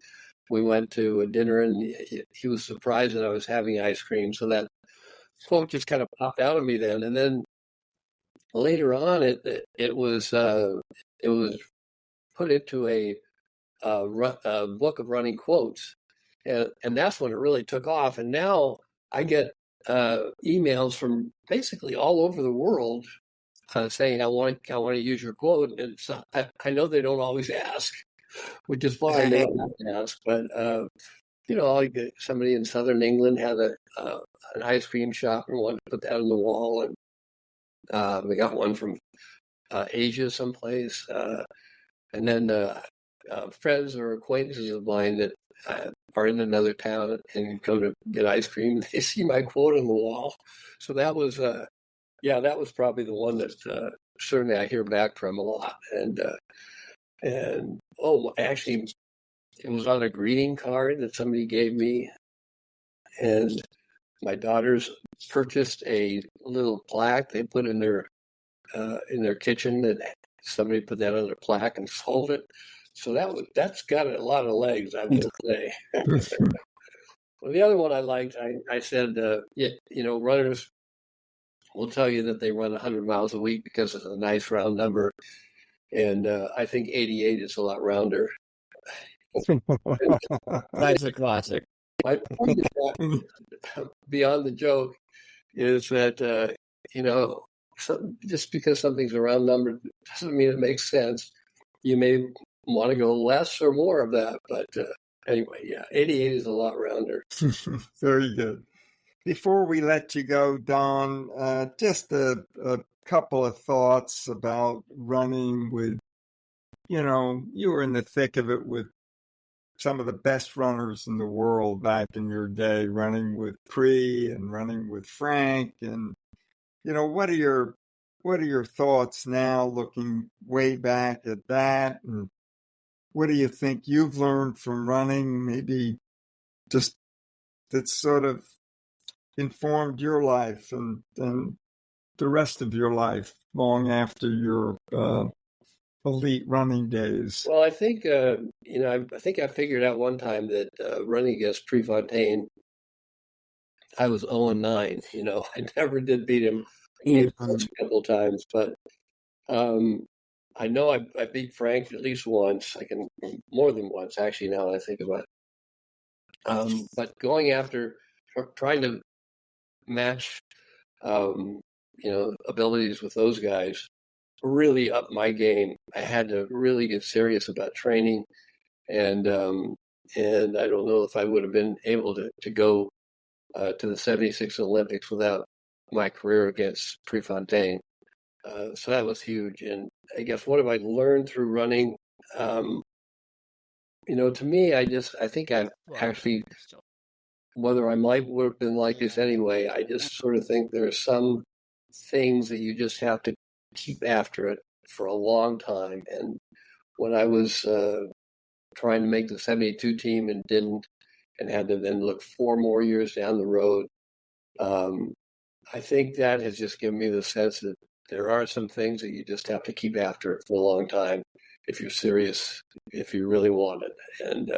we went to a dinner, and he was surprised that I was having ice cream. So that quote just kind of popped out of me then. And then later on, it was put into a book of running quotes, and that's when it really took off. And now I get emails from basically all over the world saying, I want to use your quote. And it's, I know they don't always ask, which is fine. They don't have to ask, but like somebody in Southern England had an ice cream shop and wanted to put that on the wall, and we got one from Asia someplace, and then friends or acquaintances of mine that are in another town and come to get ice cream. They see my quote on the wall, so that was that was probably the one that certainly I hear back from a lot. And actually, it was on a greeting card that somebody gave me, and my daughters purchased a little plaque they put in their kitchen, that somebody put that on their plaque and sold it. So that's got a lot of legs, I will say. Well, the other one I liked, I said, runners will tell you that they run 100 miles a week because it's a nice round number, and I think 88 is a lot rounder. That's a classic. My point is that, beyond the joke, is that just because something's a round number doesn't mean it makes sense. You may want to go less or more of that, but anyway, 88 is a lot rounder. Very good. Before we let you go, Don, just a couple of thoughts about running with, you were in the thick of it with some of the best runners in the world back in your day, running with Pre and running with Frank. And, what are your thoughts now looking way back at that? And what do you think you've learned from running, maybe just that sort of informed your life and the rest of your life long after your elite running days? Well, I think I think I figured out one time that running against Prefontaine, I was 0-9. I never did beat him. A couple of times, but I know I beat Frank at least once. I can more than once, actually, now that I think about it. But going after, trying to match, abilities with those guys, really upped my game. I had to really get serious about training, and I don't know if I would have been able to go to the '76 Olympics without my career against Prefontaine. So that was huge. And I guess what have I learned through running? To me, I think I've actually, whether I might would have been like this anyway, I just sort of think there are some things that you just have to keep after it for a long time. And when I was trying to make the 72 team and didn't, and had to then look 4 more years down the road, I think that has just given me the sense that there are some things that you just have to keep after it for a long time if you're serious, if you really want it. And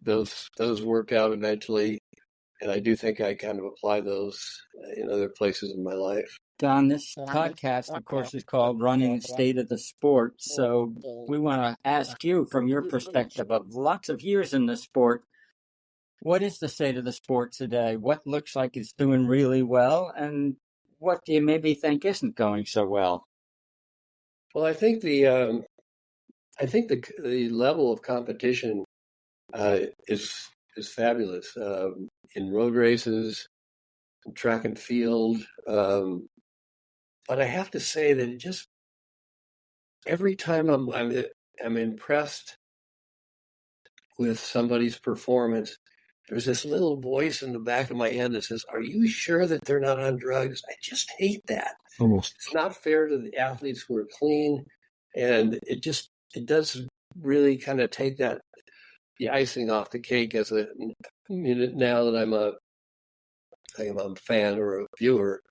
those worked out eventually, and I do think I kind of apply those in other places in my life. Don, this podcast, of course, is called Running the State of the Sport. So we want to ask you, from your perspective of lots of years in the sport, what is the state of the sport today? What looks like it's doing really well, and what do you maybe think isn't going so well? Well, I think the level of competition is fabulous in road races, track and field. But I have to say that it just every time I'm impressed with somebody's performance, there's this little voice in the back of my head that says, "Are you sure that they're not on drugs?" I just hate that. Almost. It's not fair to the athletes who are clean, and it does really kind of take the icing off the cake now that I'm a fan or a viewer.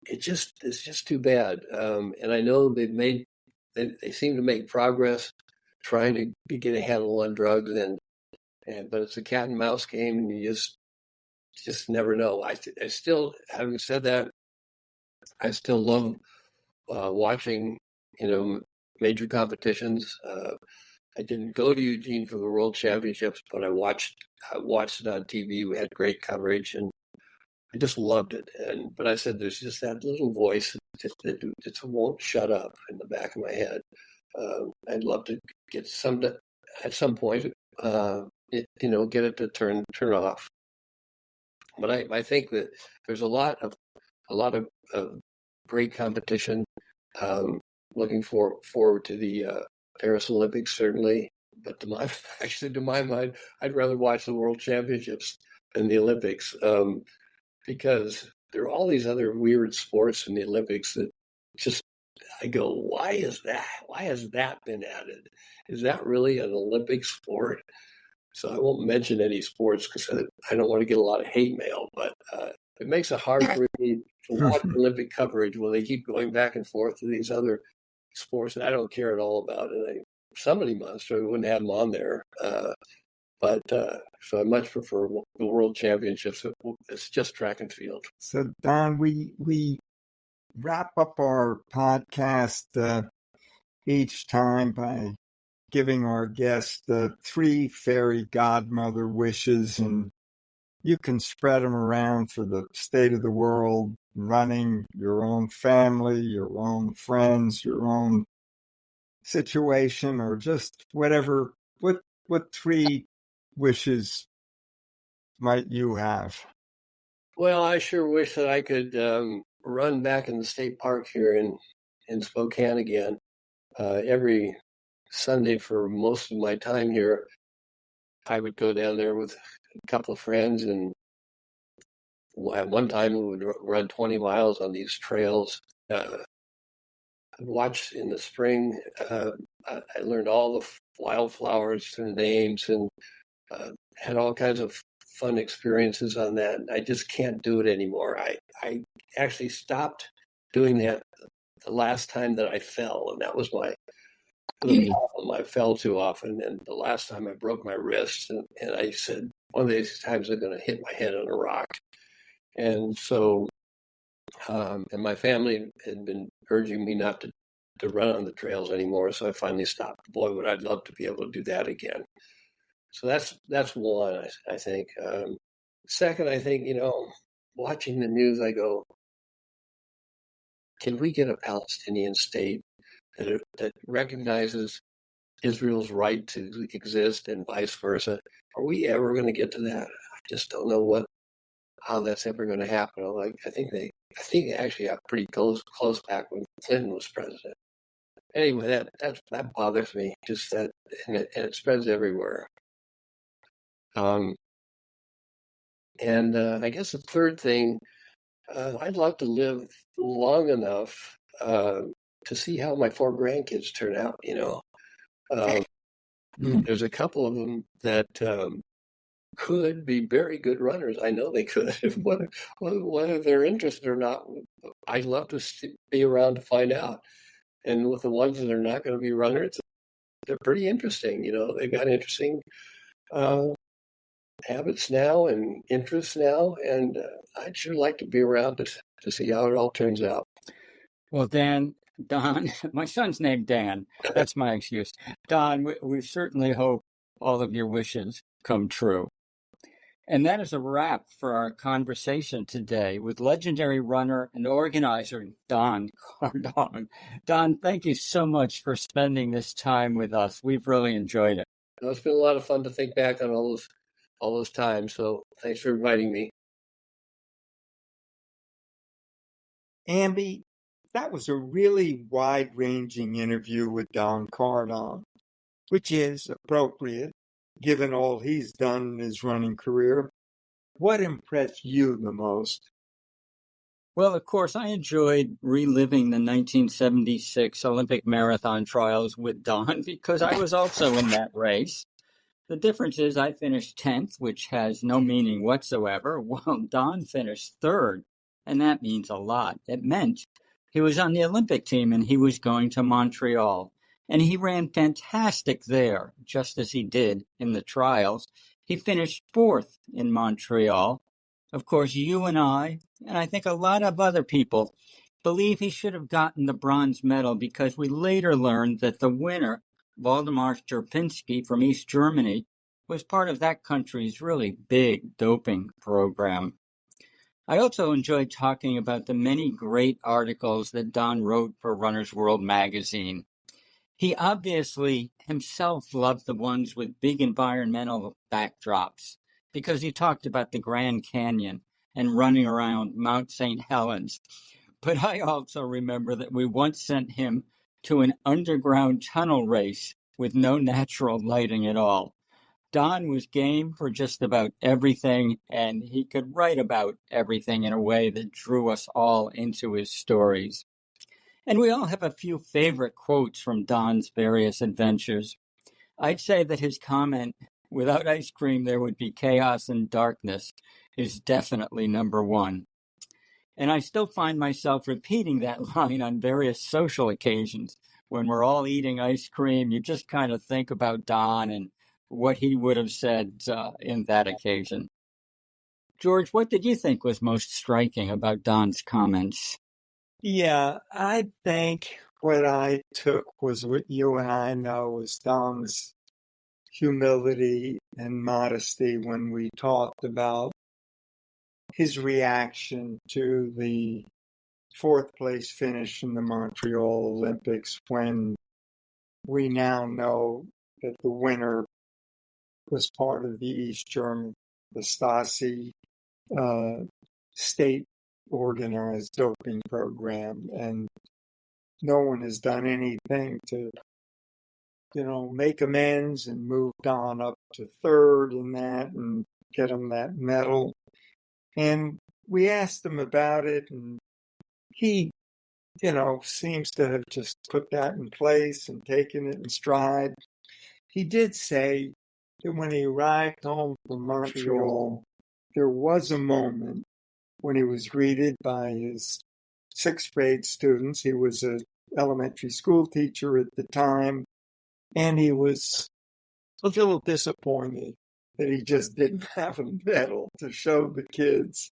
It's just too bad. And I know they've made they seem to make progress trying to get a handle on drugs, but it's a cat and mouse game, and you just never know. I still, having said that, I still love watching, major competitions. I didn't go to Eugene for the World Championships, but I watched it on TV. We had great coverage, and I just loved it. But I said, there's just that little voice that just won't shut up in the back of my head. I'd love to get at some point, get it to turn off. But I think that there's a lot of great competition. Looking forward to the Paris Olympics, certainly. But to my mind, I'd rather watch the World Championships than the Olympics, because there are all these other weird sports in the Olympics that just, I go, why is that? Why has that been added? Is that really an Olympic sport? So I won't mention any sports because I don't want to get a lot of hate mail, but it makes it hard for me to watch Olympic coverage when they keep going back and forth to these other sports that I don't care at all about. And somebody must, or we wouldn't have them on there. So I much prefer the World Championships. It's just track and field. So, Don, we wrap up our podcast each time by giving our guests the 3 fairy godmother wishes, and you can spread them around for the state of the world, running, your own family, your own friends, your own situation, or just whatever. What 3 wishes might you have? Well, I sure wish that I could run back in the state park here in Spokane again. Every Sunday for most of my time here, I would go down there with a couple of friends, and at one time we would run 20 miles on these trails. Watch in the spring. I learned all the wildflowers and names, and had all kinds of fun experiences on that. I just can't do it anymore. I actually stopped doing that the last time that I fell, and that was my problem. I fell too often, and the last time I broke my wrist, and I said, one of these times I'm going to hit my head on a rock. And so, and my family had been urging me not to run on the trails anymore, so I finally stopped. Boy, would I'd love to be able to do that again. So that's one, I think. Second, I think, watching the news, I go, can we get a Palestinian state that recognizes Israel's right to exist and vice versa? Are we ever going to get to that? I just don't know how that's ever going to happen. I think they actually got pretty close back when Clinton was president. Anyway, that bothers me. Just that, and it spreads everywhere. And I guess the third thing, I'd love to live long enough to see how my 4 grandkids turn out. There's a couple of them that could be very good runners. I know they could. Whether they're interested or not, I'd love to be around to find out. And with the ones that are not going to be runners, they're pretty interesting. They've got interesting habits now and interests now, and I'd sure like to be around to see how it all turns out. Well, Don, my son's named Dan. That's my excuse. Don, we certainly hope all of your wishes come true. And that is a wrap for our conversation today with legendary runner and organizer Don Kardong. Don, thank you so much for spending this time with us. We've really enjoyed it. It's been a lot of fun to think back on all those times. So thanks for inviting me. Amby, that was a really wide-ranging interview with Don Kardong, which is appropriate given all he's done in his running career. What impressed you the most? Well, of course, I enjoyed reliving the 1976 Olympic marathon trials with Don because I was also in that race. The difference is I finished 10th, which has no meaning whatsoever, while Don finished 3rd, and that means a lot. It meant He was on the Olympic team and he was going to Montreal. And he ran fantastic there, just as he did in the trials. He finished fourth in Montreal. Of course, you and I think a lot of other people, believe he should have gotten the bronze medal because we later learned that the winner, Waldemar Sterpinski from East Germany, was part of that country's really big doping program. I also enjoyed talking about the many great articles that Don wrote for Runner's World magazine. He obviously himself loved the ones with big environmental backdrops because he talked about the Grand Canyon and running around Mount St. Helens. But I also remember that we once sent him to an underground tunnel race with no natural lighting at all. Don was game for just about everything, and he could write about everything in a way that drew us all into his stories. And we all have a few favorite quotes from Don's various adventures. I'd say that his comment, "Without ice cream, there would be chaos and darkness," is definitely number one. And I still find myself repeating that line on various social occasions. When we're all eating ice cream, you just kind of think about Don and what he would have said in that occasion. George, what did you think was most striking about Don's comments? Yeah, I think what I took was what you and I know was Dom's humility and modesty when we talked about his reaction to the fourth place finish in the Montreal Olympics, when we now know that the winner was part of the East German, the Stasi state organized doping program, and no one has done anything to, make amends and move Don up to third in that and get him that medal. And we asked him about it, and he, seems to have just put that in place and taken it in stride. He did say that when he arrived home from Montreal, there was a moment when he was greeted by his sixth grade students. He was an elementary school teacher at the time, and he was a little disappointed that he just didn't have a medal to show the kids.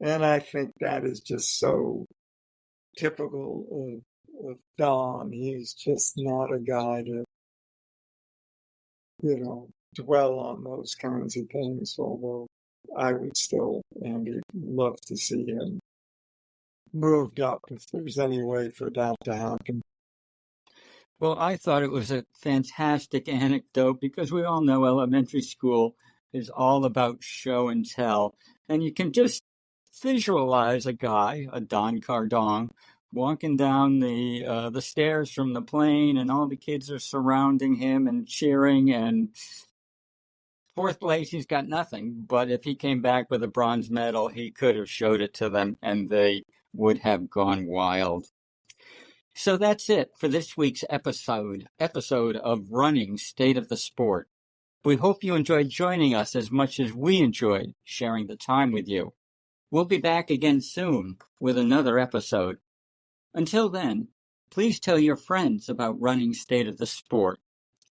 And I think that is just so typical of Don. He's just not a guy to, dwell on those kinds of things, although I would still, Andy, love to see him moved up if there's any way for that to happen. Well, I thought it was a fantastic anecdote because we all know elementary school is all about show and tell. And you can just visualize a guy, a Don Kardong, walking down the stairs from the plane, and all the kids are surrounding him and cheering. And fourth place, he's got nothing. But if he came back with a bronze medal, he could have showed it to them, and they would have gone wild. So that's it for this week's episode of Running State of the Sport. We hope you enjoyed joining us as much as we enjoyed sharing the time with you. We'll be back again soon with another episode. Until then, please tell your friends about Running State of the Sport.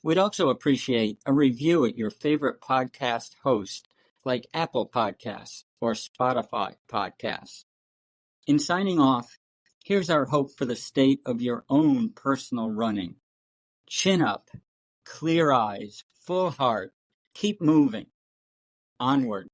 We'd also appreciate a review at your favorite podcast host, like Apple Podcasts or Spotify Podcasts. In signing off, here's our hope for the state of your own personal running. Chin up, clear eyes, full heart, keep moving. Onward.